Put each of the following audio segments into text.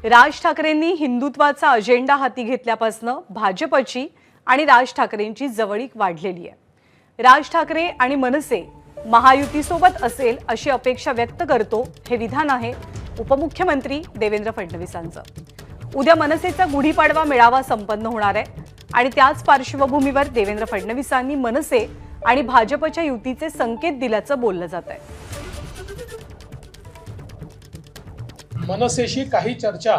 राज ठाकरेंनी हिंदुत्वाचा अजेंडा हाती घेतल्यापासून भाजपची आणि राज ठाकरेंची जवळीक वाढलेली आहे। राज ठाकरे आणि मनसे महायुतीसोबत असेल अशी अपेक्षा व्यक्त करतो हे विधान आहे उपमुख्यमंत्री देवेंद्र फडणवीसांचं। उद्या मनसेचा गुढीपाडवा मेळावा संपन्न होणार आहे आणि त्याच पार्श्वभूमीवर देवेंद्र फडणवीसांनी मनसे आणि भाजपच्या युतीचे संकेत दिल्याचं बोललं जात आहे। मनसेशी काही चर्चा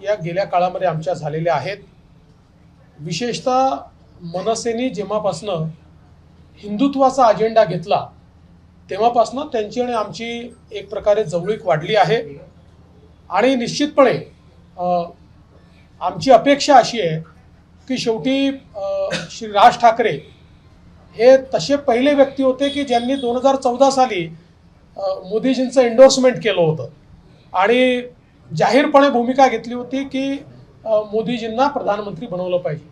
या गेल्या काळामध्ये आमच्या झालेल्या आहेत। विशेषतः मनसेने जेव्हापासून हिंदुत्वाचा अजेंडा घेतला तेव्हापासून त्यांची आणि आमची एक प्रकारे जवळीक वाढली आहे आणि निश्चितपणे आमची अपेक्षा अशी आहे की शेवटी श्री राज ठाकरे हे तसे पहिले व्यक्ती होते की ज्यांनी 2014 साली मोदीजींचं एंडोर्समेंट केलं होतं आणि जाहीरपणे भूमिका घेतली होती की मोदीजींना प्रधानमंत्री बनवलं पाहिजे।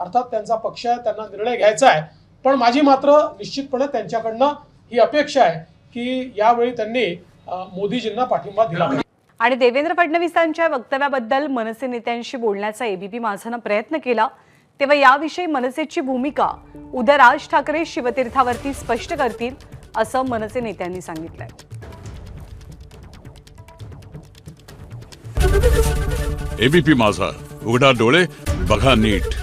अर्थात त्यांचा पक्ष आहे, त्यांना निर्णय घ्यायचा आहे, पण माझी मात्र निश्चितपणे त्यांच्याकडनं ही अपेक्षा आहे की यावेळी त्यांनी मोदीजींना पाठिंबा दिला पाहिजे। आणि देवेंद्र फडणवीसांच्या वक्तव्याबद्दल मनसे नेत्यांशी बोलण्याचा एबीपी माझानं प्रयत्न केला तेव्हा याविषयी मनसेची भूमिका उद्या राज ठाकरे शिवतीर्थावरती स्पष्ट करतील असं मनसे नेत्यांनी सांगितलंय। एबीपी माझा, उघडा डोळे बघा नीट।